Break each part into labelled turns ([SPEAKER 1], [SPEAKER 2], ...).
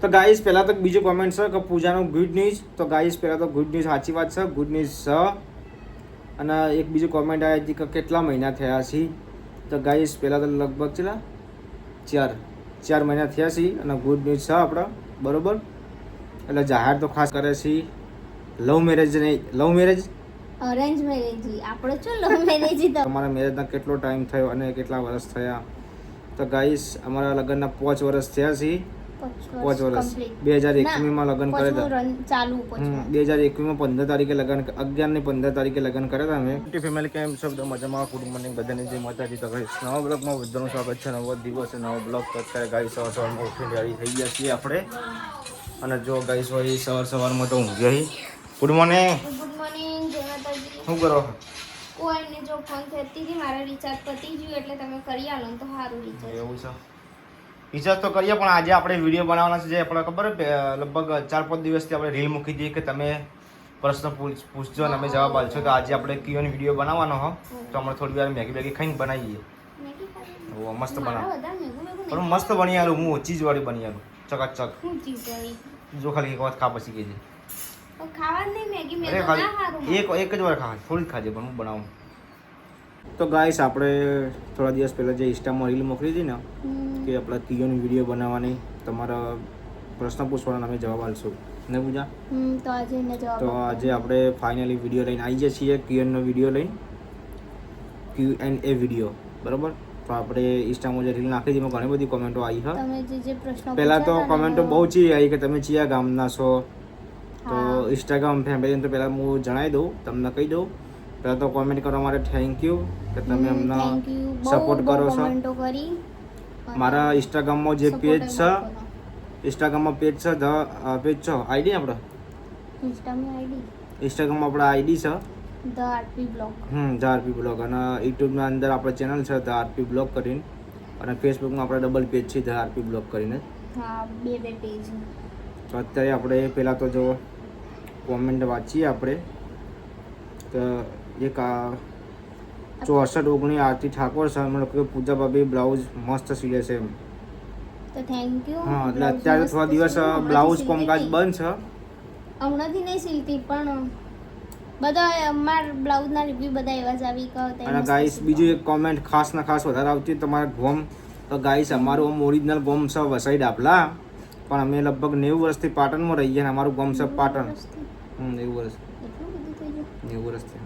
[SPEAKER 1] તો ગાઈસ પહેલા તો બીજું કોમેન્ટ છે કે પૂજાનું ગુડ ન્યૂઝ. તો ગાઈસ પહેલા તો ગુડ ન્યૂઝ સાચી વાત છે, ગુડ ન્યૂઝ છે. અને એક બીજું કોમેન્ટ આવી હતી કે કેટલા મહિના થયા છે. તો ગાઈસ પહેલા તો લગભગ કેટલા 4 મહિના થયા છે અને ગુડ ન્યૂઝ છે આપણા બરોબર. એટલે જાહેર તો ખાસ કરે છે લવ મેરેજ નહીં, લવ મેરેજ
[SPEAKER 2] અરેન્જ મેરેજ. આપણે શું લવ મેરેજ?
[SPEAKER 1] તમારા મેરેજના કેટલો ટાઈમ થયો અને કેટલા વર્ષ થયા. તો ગાઈસ અમારા લગ્નના 5 વર્ષ થયા છે. 5 વર્ષ 2021માં લગ્ન કર્યા હતા.
[SPEAKER 2] ચાલુ
[SPEAKER 1] 2021માં 15 તારીખે લગ્ન, 11 ની 15 તારીખે લગ્ન કર્યા હતા અમે. ફેમિલી કેમ છો? બધા મજામાં? ગુડ મોર્નિંગ બધાને જય માતાજી. તો ગાઈસ નવા બ્લોગમાં બધાનું સ્વાગત છે. નવો દિવસ નવો બ્લોગ. તો અત્યારે ગાઈસ સવારમાં ઉઠીને રેડી થઈ ગયા છીએ આપણે. અને જો ગાઈસ હોય સવારમાં તો ઊંઘી. Good morning.
[SPEAKER 2] ગુડ મોર્નિંગ, જય માતાજી.
[SPEAKER 1] શું કરો?
[SPEAKER 2] કોઈને જો ફોન કરતી હતી, મારા રિચાર્જ પતી ગયું એટલે તમે કરી આલો તો સારું રિચાર્જ.
[SPEAKER 1] એવું છે. રિચાર્જ તો કરીએ પણ આજે આપણે વિડીયો બનાવવાના છે. જે આપણે ખબર લગભગ 4-5 દિવસથી આપણે રીલ મૂકી દઈએ કે તમે પ્રશ્ન પૂછજો અને અમે જવાબ આપશો. તો આજે આપણે ક્યુએન વિડીયો બનાવવાનો હો. તો અમે થોડી વાર મેગી ખાઈને બનાવીએ. મસ્ત બનાવો પણ મસ્ત બની આલું. હું ચીઝવાળી બની આલું ચકાચક. જો ખાલી એક વાત ખા પછી કહેજે. એક જ વાર ખા, થોડી જ ખાજે પણ હું બનાવું. તો ગાઈસ આપણે થોડા દિવસ પહેલા જે ઇન્સ્ટામાં રીલ મોકલી હતી ને કે આપણા કિયોની વિડીયો બનાવવાની, તમારા પ્રશ્ન પૂછવાના અમે જવાબ આપશું ને પૂજા. તો આજે આપણે ફાઇનલી વિડીયો લઈને આવી જઈએ છીએ, કિયોનો વિડીયો લઈને, Q&A વિડીયો બરાબર. તો આપણે ઇન્સ્ટામાં જે રીલ નાખી હતી એમાં ઘણી બધી કોમેન્ટો આવી હા. પહેલાં તો કોમેન્ટો બહુ ચી આવી કે તમે ચિયા ગામના છો. તો ઇન્સ્ટાગ્રામ ફેમિલી તો પહેલાં હું જણાવી દઉં, તમને કહી દઉં. પહેલાં તો કોમેન્ટ કરવા માટે થેન્ક યુ કે તમે અમને સપોર્ટ કરો છો. મારા ઇન્સ્ટાગ્રામમાં જે પેજ છે, ઇન્સ્ટાગ્રામમાં પેજ છે પેજ છે આઈડી આપણે ઇન્સ્ટાગ્રામમાં આપણે આઈડી છે
[SPEAKER 2] the RP blog.
[SPEAKER 1] The RP blog. અને યુટ્યુબના અંદર આપણે ચેનલ છે ધ આરપી બ્લોગ કરીને. અને ફેસબુકમાં આપણે ડબલ પેજ છે ધ આરપી બ્લોગ કરીને.
[SPEAKER 2] હા, બે પેજ.
[SPEAKER 1] તો અત્યારે આપણે પહેલાં તો જો કોમેન્ટ વાંચીએ આપણે. તો એક 6419 આરતી ઠાકોર છે. મને કે પૂજા ભાભી બ્લાઉઝ મસ્ત સીલે છે એમ.
[SPEAKER 2] તો થેન્ક યુ.
[SPEAKER 1] હા, એટલે અત્યારે થોડા દિવસ બ્લાઉઝ કામકાજ બંધ છે.
[SPEAKER 2] હમણાંથી નહીં સીલતી પણ બધા અમાર બ્લાઉઝના રિવ્યુ બધા એવા જ આવી ગયો.
[SPEAKER 1] અને ગાઈસ બીજું એક કોમેન્ટ ખાસ વધારે આવતી તમારા ગોમ. તો ગાઈસ અમારું ઓરિજિનલ ગોમ છે વસાઈ ડાબલા, પણ અમે લગભગ 90 વર્ષથી પાટણમાં રહીએ અને અમારું ગોમ છે પાટણ. 90 વર્ષ. 90 વર્ષથી.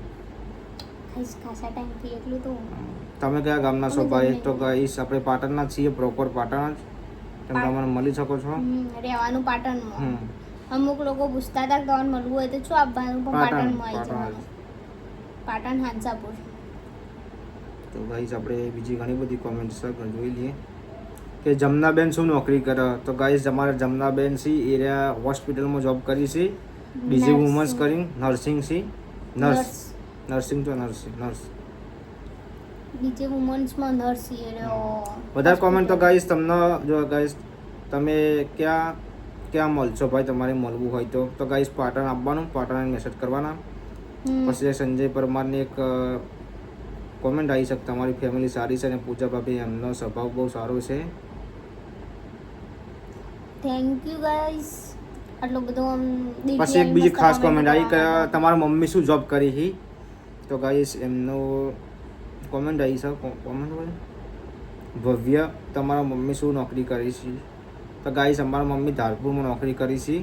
[SPEAKER 1] તમે કયા ગામના છો ભાઈ? તો ગાઈસ આપણે પાટણના છીએ, પ્રોપર પાટણ જ. તમે તમને મળી શકો છો.
[SPEAKER 2] રહેવાનું પાટણમાં. અમુક લોકો પૂછતા હતા કે તમને મળવું હોય તો શું આપવાનું, પણ પાટણમાં આવી જવાનું. પાટણ હાંસાપુર.
[SPEAKER 1] તો ગાઈસ આપણે બીજી ઘણી બધી કોમેન્ટ છે જોઈ લઈએ કે જમનાબેન શું નોકરી કરે. તો ગાઈસ અમારે જમનાબેન છે એરિયા હોસ્પિટલમાં જોબ કરી છે. બીજી વુમન્સ કરીને નર્સિંગ છે. નર્સિંગ તો નર્સ.
[SPEAKER 2] બીજે વુમન્સમાં નર્સ છે.
[SPEAKER 1] વધારે કોમેન્ટ તો ગાઈસ તમને જો ગાઈસ તમે ક્યાં મળશો ભાઈ, તમારે મળવું હોય તો ગાઈસ પાટણ આવવાનું, પાટણ મેસેજ કરવાના. પછી સંજય પરમારની એક કોમેન્ટ આવી શકે તમારી ફેમિલી સારી છે અને પૂજા ભાભી એમનો સ્વભાવ બહુ સારો છે.
[SPEAKER 2] Thank you guys. આટલો બધો
[SPEAKER 1] પછી એક બીજી ખાસ કોમેન્ટ આવી કે તમારા મમ્મી શું જોબ કરી છે. તો ગાઈસ એમનો કોમેન્ટ આવી છે. કોમેન્ટ ભવ્ય તમારા મમ્મી શું નોકરી કરી છે. તો ગાઈસ અમારા મમ્મી ધારપુરમાં નોકરી કરી છે.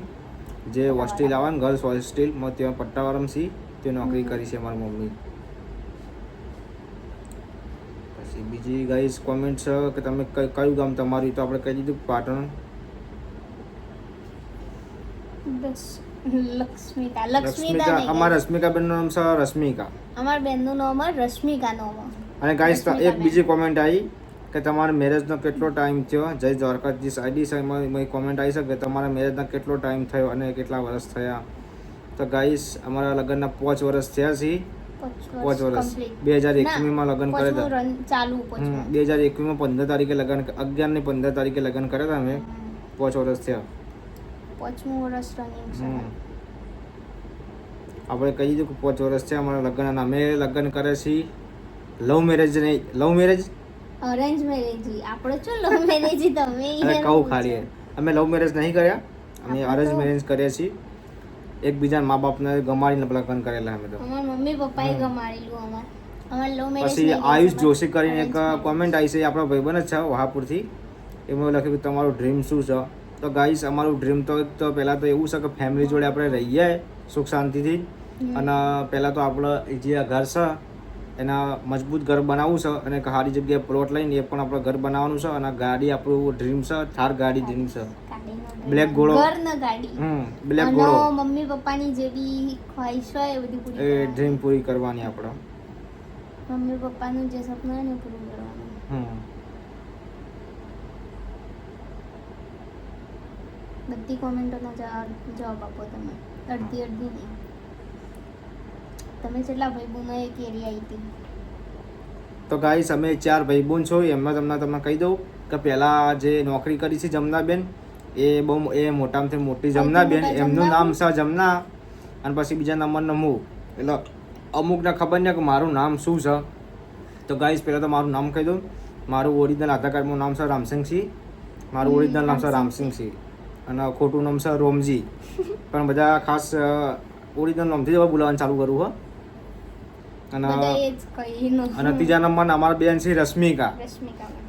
[SPEAKER 1] જે હોસ્ટેલ આવે ને ગર્લ્સ હોસ્ટેલમાં, ત્યાં પટ્ટાવાળમ છે તે નોકરી કરી છે અમારા મમ્મી. પછી બીજી ગાઈસ કોમેન્ટ છે કે તમે કયું ગામ તમારું. તો આપણે કહી દીધું પાટણ. રશ્મિકા. અમારા રશ્મિકા બેનનું નામ છે રશ્મિકા.
[SPEAKER 2] અમારા બેનનું નામ રશ્મિકા.
[SPEAKER 1] અને ગાઈસ એક બીજી કોમેન્ટ આવી કે તમારા મેરેજનો કેટલો ટાઈમ થયો. જય દ્વારકાધીશ આઈડી છે એમાં કોમેન્ટ આવી છે કે તમારા મેરેજના કેટલો ટાઈમ થયો અને કેટલા વર્ષ થયા. તો ગાઈસ અમારા લગ્નના 5 વર્ષ થયા છે. 5 વર્ષ 2021માં લગ્ન કર્યા હતા.
[SPEAKER 2] ચાલુ
[SPEAKER 1] 2021માં 15 તારીખે લગ્ન, 11 ની 15 તારીખે લગ્ન કર્યા હતા અમે. 5 વર્ષ થયા.
[SPEAKER 2] 5મું વર્ષ રનિંગ છે.
[SPEAKER 1] આપણે કહી દીધું કે 5 વર્ષ છે અમારા લગ્ન. અને અમે લગ્ન કરે છીએ લવ મેરેજ નહીં, લવ મેરેજ
[SPEAKER 2] અરેન્જ મેરેજ. આપણે શું લવ મેરેજ? તમે
[SPEAKER 1] કહું ખાલી અમે લવ મેરેજ નહીં કર્યા, અમે અરેન્જ મેરેજ કર્યા છીએ. એકબીજા મા બાપને ગમાડીને લગ્ન કરેલા અમે તો.
[SPEAKER 2] અમારા મમ્મી પપ્પાએ ગમાડેલું અમાર લવ મેરેજ.
[SPEAKER 1] પછી આયુષ જોશી કરીને એક કોમેન્ટ આવી છે, આપણો ભાઈબંધ જ છે વહાપુરથી. એમાં લખ્યું કે તમારું ડ્રીમ શું છે? તો ગાઈસ અમારું ડ્રીમ તો પહેલાં તો એવું છે કે ફેમિલી જોડે આપણે રહીએ સુખ શાંતિથી. અને પહેલાં તો આપણે જે ઘર છે એના મજબૂત ઘર બનાવવું છે અને સારી જગ્યાએ પ્લોટ લઈને એ પણ આપણે ઘર બનાવવાનું છે. અને ગાડી આપણું ડ્રીમ છે, થાર ગાડી ડ્રીમ છે, બ્લેક ઘોડો.
[SPEAKER 2] ઘર ન ગાડી.
[SPEAKER 1] બ્લેક ઘોડો.
[SPEAKER 2] મમ્મી પપ્પાની જે બી ખ્વાહિશ હોય એ બધી પૂરી
[SPEAKER 1] એ ડ્રીમ પૂરી કરવાની આપણે.
[SPEAKER 2] મમ્મી પપ્પાનું જે સપનું હોય ને એ પૂરું કરવાનું. બધી કોમેન્ટોના જવાબ આપો તમે, અડધી નહીં. તમે કેટલા ભાઈ બહેનો એ કેરી આવી હતી?
[SPEAKER 1] તો ગાઈસ અમે 4 ભાઈ બહેન છો. એમાં તમને કહી દઉં કે પહેલાં જે નોકરી કરી છે જમનાબેન, એ મોટામાંથી મોટી જમનાબેન, એમનું નામ છે જમના. અને પછી બીજા નંબરનો હું. એટલે અમુકને ખબર નહીં કે મારું નામ શું છે. તો ગાઈસ પહેલાં તો મારું નામ કહી દઉં. મારું ઓરિજિનલ આધાર કાર્ડનું નામ છે રામસિંહસિંહ. મારું ઓરિજિનલ નામ છે રામસિંહસિંહ અને ખોટું નામ છે રોમજી. પણ બધા ખાસ ઓરિજિનલ નામથી જ બોલાવવાનું ચાલુ કરવું હોય. અને ત્રીજા નંબરના અમારા બેન છે રશ્મિકા.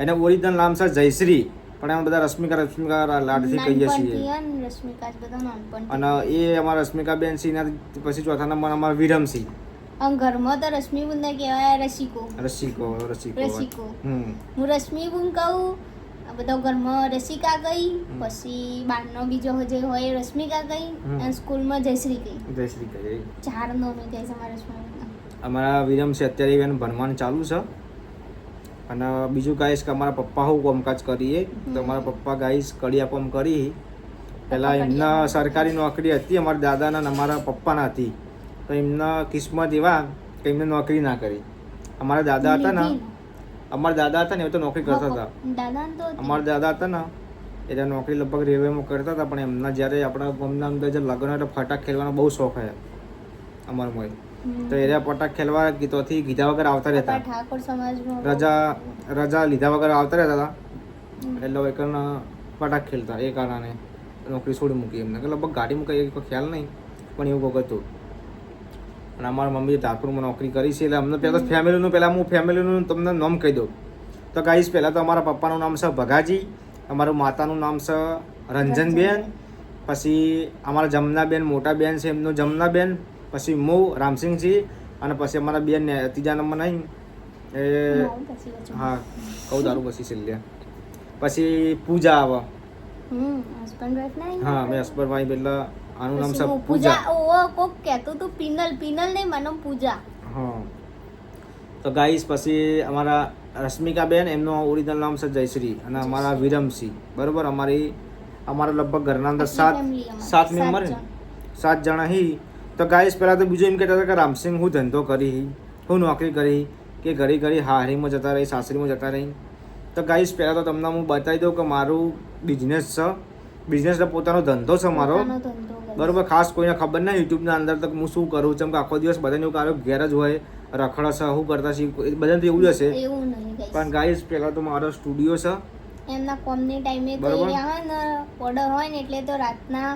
[SPEAKER 1] એને ઓરિજિનલ નામ છે જયશ્રી, પણ એમાં બધા રશ્મિકા લાડથી કહીએ છીએ. અને એ અમારા રશ્મિકા બેન છે. એના પછી ચોથા નંબર અમારા વિરમસિંહ.
[SPEAKER 2] ઘરમાં તો રશ્મિ બુન ને કહેવાય રસિકો.
[SPEAKER 1] રસિકો.
[SPEAKER 2] હું રશ્મિ બુન કહું, બધા ઘરમાં રસિકા ગઈ, પછી બારનો બીજો જે હોય રશ્મિકા ગઈ, અને સ્કૂલમાં જયશ્રી ગઈ. 4 નો મેં ગઈ અમારા રશ્મિ.
[SPEAKER 1] અમારા વિરમ છે અત્યારે એને ભણવાનું ચાલુ છે. અને બીજું ગાઈશ કે અમારા પપ્પા હું કામકાજ કરીએ. તો અમારા પપ્પા ગાઈશ કડિયા કામ કરી. પહેલાં એમના સરકારી નોકરી હતી અમારા દાદાના અને અમારા પપ્પાના હતી. તો એમના કિસ્મત એવા કે એમને નોકરી ના કરી. અમારા દાદા હતા ને એ તો નોકરી કરતા હતા. અમારા દાદા હતા ને એટલે નોકરી લગભગ રેલવેમાં કરતા હતા. પણ એમના જ્યારે આપણા ગામના અંદર જે લગ્ન એટલે ફટાક ખેલવાનો બહુ શોખ હોય અમારામાં. તો એ પટાક ખેલવા ગીતોથી કીધા વગર આવતા રહેતા. રજા લીધા વગર આવતા રહેતા હતા. એટલે એક પટાક ખેલતા. એ કારણે નોકરી છોડી મૂકી એમને. લગભગ ગાડી મૂકી કોઈ ખ્યાલ નહીં, પણ એવું કંઈક હતું. અને અમારા મમ્મીએ ધારપુરમાં નોકરી કરી છે. એટલે અમને પહેલાં હું ફેમિલીનું તમને નામ કહી દઉં. તો ગાઈશ પહેલાં તો અમારા પપ્પાનું નામ છે ભગાજી, અમારું માતાનું નામ છે રંજનબેન, પછી અમારા જમનાબેન મોટા બેન છે એમનું જમનાબેન, પછી હું રામસિંહજી, અને પછી અમારા બેન ત્રીજા નંબર નહીં એ હા કહું તારું પછી છેલ્લે પછી પૂજા આવે. હા મેં હસબન્ડ વાઈફ એટલે આનું નામ છે પૂજા.
[SPEAKER 2] કોક કહેતું તું પિનલ નહીં મને પૂજા.
[SPEAKER 1] હા તો ગાઈસ પછી અમારા રશ્મિકાબેન એમનું ઓરિજિનલ નામ છે જયશ્રી. અને અમારા વિરમસિંહ. બરોબર. અમારા લગભગ ઘરના અંદર 7 મેમ્બર 7 જણા હી. તો ગાઈસ પહેલાં તો બીજું એમ કહેતા હતા કે રામસિંહ હું ધંધો કરી, હું નોકરી કરી, કે ઘડી હારીમાં જતા રહી, સાસરીમાં જતા રહી. તો ગાઈસ પહેલાં તો તમને હું બતાવી દઉં કે મારું બિઝનેસ છે. બિઝનેસ એટલે પોતાનો ધંધો છે મારો. બરોબર. ખાસ કોઈને ખબર નહીં યુટ્યુબના અંદર તો હું શું કરું છું. કે આખો દિવસ બધાને એવું કારો ઘેર જ હોય, રખડા છે, શું કરતા છે, બધાને તો એવું જ હશે. પણ ગાઈસ પહેલાં તો મારો સ્ટુડિયો છે.
[SPEAKER 2] એમના કોમની ટાઈમે તો આવે ને ઓર્ડર હોય ને એટલે તો રાતના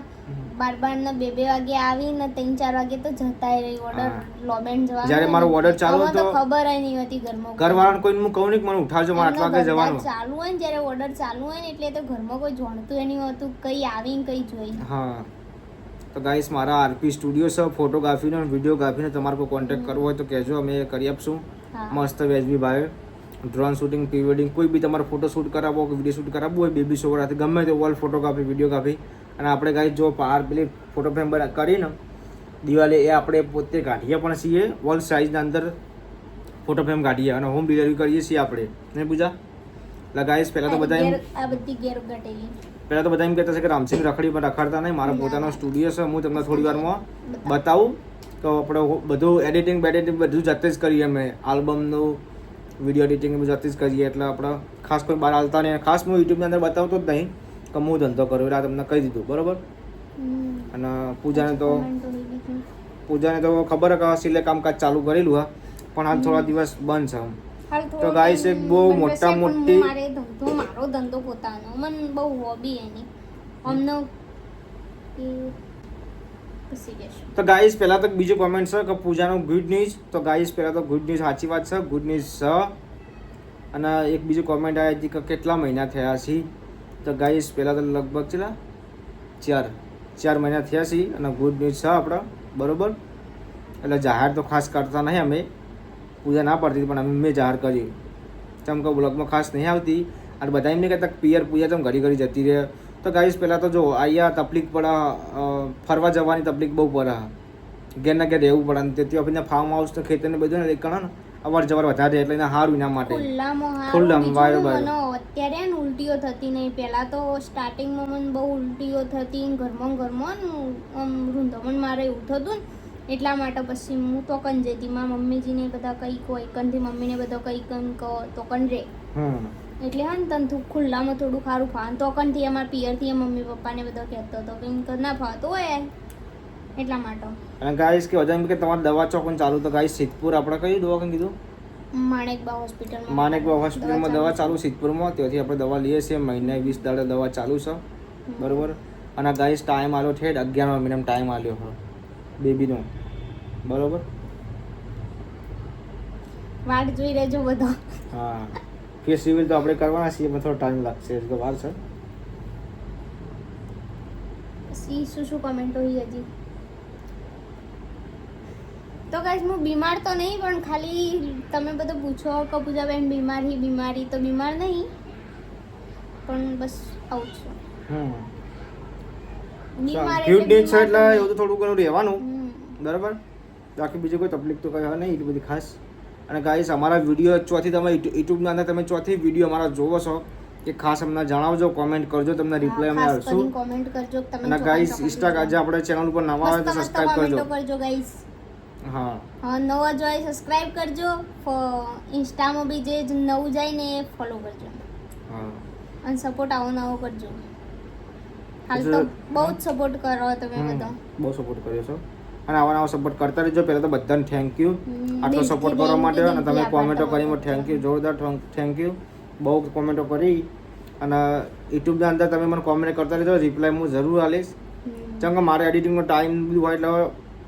[SPEAKER 2] 12 ને 2 વાગે આવીને 3-4 વાગે તો જતા રહી ઓર્ડર લોબેન જવા.
[SPEAKER 1] જ્યારે મારો ઓર્ડર ચાલુ હતો
[SPEAKER 2] ખબર નહીં હતી ઘરમાં.
[SPEAKER 1] ઘરવાળાને કોઈ હું કહું નહીં કે મને ઉઠાવજો, મારે આટલા વાગે જવાનું.
[SPEAKER 2] ચાલુ હોય ને જ્યારે ઓર્ડર ચાલુ હોય ને એટલે તો ઘરમાં કોઈ જાણતું નહીં હોતું, કઈ આવીને કઈ જોઈ.
[SPEAKER 1] હા તો ગાઈસ મારા આરપી સ્ટુડિયો છે ફોટોગ્રાફીનો અને વિડીયોગ્રાફીનો. તમારે કોઈ કોન્ટેક્ટ કરવો હોય તો કહેજો, અમે કરી આપશું. મસ્ત વેજબી ભાઈ. ડ્રોન શૂટિંગ, પ્રી વેડિંગ, કોઈ બી તમારે ફોટો શૂટ કરાવવો કે વિડીયો શૂટ કરાવવું હોય, બેબી શોવરાથી ગમે તે ઓલ ફોટોગ્રાફી, વિડીયોગ્રાફી. અને આપણે ગાઈસ જો પેલી ફોટો ફ્રેમ કરીને દિવાળી એ આપણે પોતે કાઢીએ પણ છીએ. ઓલ સાઇઝના અંદર ફોટો ફ્રેમ કાઢીએ અને હોમ ડિલિવરી કરીએ છીએ આપણે. નહીં પૂજા? એટલે ગાઈસ પહેલાં તો બધા એમ કહેતા છે કે રામસિંહ રખડીમાં રખડતા નહીં. મારો પોતાનો સ્ટુડિયો છે. હું તમને થોડી વારમાં બતાવું. તો આપણે બધું એડિટિંગ બધું જાતે જ કરીએ અમે. આલ્બમનું વિડીયો એડિટિંગ બધું જાતે જ કરીએ. એટલે આપણે ખાસ કોઈ બહાર હાલતા નહીં. ખાસ હું યુટ્યુબની અંદર બતાવતો જ નહીં કે હું ધંધો કરું. એટલે આ તમને કહી દીધું. બરાબર. અને પૂજાને તો ખબર કે સિલે કામકાજ ચાલુ કરેલું હા, પણ હાલ થોડા દિવસ બંધ છે. તો ગાઈસ એક બહુ મોટી
[SPEAKER 2] મારો ધંધો પોતાનો મને બહુ હોબી એની. અમનો એ પછી કહેશું.
[SPEAKER 1] તો ગાઈસ પહેલા તો બીજું કોમેન્ટ છે કે પૂજાનો ગુડ ન્યૂઝ. તો ગાઈસ પહેલા તો ગુડ ન્યૂઝ સાચી વાત છે, ગુડ ન્યૂઝ છે. અને એક બીજું કોમેન્ટ આવી હતી કે કેટલા મહિના થયા છે. તો ગાઈસ પહેલા તો લગભગ કેટલા 4 મહિના થયા છે અને ગુડ ન્યૂઝ છે આપણા, બરોબર. એટલે જાહેર તો ખાસ કરતા નહીં અમે, પૂજા ના પડતી પણ અમે જાહેર કર્યું. ચમ કે બ્લોગમાં ખાસ નહીં આવતી અને બધા એમને કહેતા પિયર પૂજા ચમ ઘડી ઘડી જતી રહે. તો ગાઈસ પહેલાં તો જો અહીંયા તકલીફ પડે, ફરવા જવાની તકલીફ બહુ પડે, ઘેરના ઘેર રહેવું પડે. તેથી આપણે ફાર્મ હાઉસ તો ખેતરને બધું ને એક ને અવાર જવાર વધારે એટલે એના સારું એના માટે
[SPEAKER 2] ખુલ્લામાં મને અત્યારે ને ઉલટીઓ થતી નહીં. પહેલા તો સ્ટાર્ટિંગમાં મને બહુ ઉલટીઓ થતી, ઘરમાં આમ રૂંધમણ મારે એવું થતું ને, એટલા માટે પછી હું તો કન જતી. મારા મમ્મીજીને બધા કઈ કહો, એકનથી મમ્મીને બધા કઈ કન કહો તો કન રે. એટલે હા ને તને ખુલ્લામાં થોડું સારું ફાવે તો કનથી અમારા પિયરથી મમ્મી પપ્પાને બધા કહેતો હતો કે ના ફાવતો હોય એટલા માટે.
[SPEAKER 1] અને ગાઈસ કે વજન કે તમારી દવા ચોકન ચાલુ. તો ગાઈસ સિદ્ધપુર આપણે કઈ દવાખાને કીધું?
[SPEAKER 2] માણેકબા હોસ્પિટલમાં.
[SPEAKER 1] માણેકબા હોસ્પિટલમાં દવા ચાલુ સિદ્ધપુરમાં. ત્યાંથી આપણે દવા લઈએ છીએ. મહિને 20 દાડા દવા ચાલુ છે, બરોબર. અને ગાઈસ ટાઈમ આલ્યો છે 11મા મહિનામાં ટાઈમ આલ્યો છે બેબીનો, બરોબર.
[SPEAKER 2] વાટ જોઈ રહેજો બધો.
[SPEAKER 1] હા, કે સિવિલ તો આપણે કરવાના છીએ પણ થોડો ટાઈમ લાગશે, એટલે વાર છે.
[SPEAKER 2] પછી શું કમેન્ટો હજી. તો ગાઈસ હું બીમાર તો નહીં, પણ ખાલી તમે બધું પૂછો કે પૂજાબેન બીમારી તો બીમાર નહીં, પણ બસ આવું છું.
[SPEAKER 1] ક્યુટ ડે છે એટલે એવું તો થોડું ઘણું રહેવાનું, બરાબર. બાકી બીજી કોઈ તકલીફ તો કઈ નહીં એટલી બધી ખાસ. અને ગાઈસ અમારા વિડીયો ચોથી તમે યુટ્યુબના અંદર તમે ચોથી વિડીયો અમારા જોવો છો એ ખાસ અમને જણાવજો, કોમેન્ટ કરજો, તમને રિપ્લાય અમે આપશું.
[SPEAKER 2] કોમેન્ટ કરજો તમે.
[SPEAKER 1] અને ગાઈસ ઇન્સ્ટાગ્રામ જે આપણે ચેનલ ઉપર નવા આવે તો સબસ્ક્રાઇબ
[SPEAKER 2] કરજો ગાઈસ.
[SPEAKER 1] હા
[SPEAKER 2] નવા જોઈ સબસ્ક્રાઇબ કરજો. ઇન્સ્ટામાં બી જે નવું જાય ને એ ફોલો કરજો.
[SPEAKER 1] હા,
[SPEAKER 2] અને સપોર્ટ આવો કરજો. હાલ તો બહુ જ સપોર્ટ કરો તમે બધા,
[SPEAKER 1] બહુ સપોર્ટ કર્યો છો. અને આવા સપોર્ટ કરતા રહેજો. પહેલાં તો બધાને થેન્ક યુ આટલો સપોર્ટ કરવા માટે. અને તમે કોમેન્ટો કરી થેન્ક યુ, જોરદાર થેન્ક યુ. બહુ કોમેન્ટો કરી અને યુટ્યુબના અંદર તમે મને કોમેન્ટ કરતા રહેજો, રિપ્લાય હું જરૂર આલીશ. કેમ કે મારે એડિટિંગનો ટાઈમ બી હોય એટલે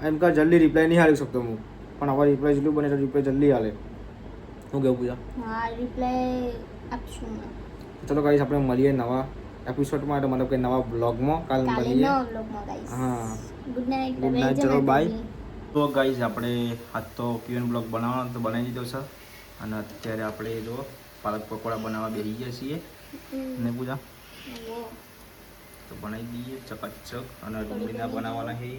[SPEAKER 1] એમ કે જલ્દી રિપ્લાય નહીં આપી શકતો હું, પણ હવે રિપ્લાય જેટલું બને તો રિપ્લાય જલ્દી આલે. શું કેવું પૂજા?
[SPEAKER 2] હા, રિપ્લાય આપશું.
[SPEAKER 1] ચલો ગાઈસ આપણે મળીએ નવા એપિસોડમાં, એટલે મતલબ કે નવા બ્લોગમાં કાલ મળીએ. હા,
[SPEAKER 2] ગુડ નાઇટ.
[SPEAKER 1] ચલો બાય. તો ગાઈસ આપણે આજ તો પીએન બ્લોગ બનાવવાનો તો બનાવી દીધો છે. અને અત્યારે આપણે જો પાલક પકોડા બનાવવા બેસી ગયા છીએ ને પૂજા. તો બનાવી દઈએ ચકાચક. અને ડુંગળીના બનાવવાના છે.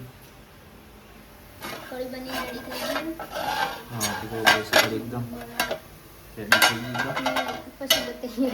[SPEAKER 2] કઢી બની રેડી થઈ ગઈ.
[SPEAKER 1] હા, તો એકદમ રેડી થઈ ગઈ.
[SPEAKER 2] પછી બતાવીએ.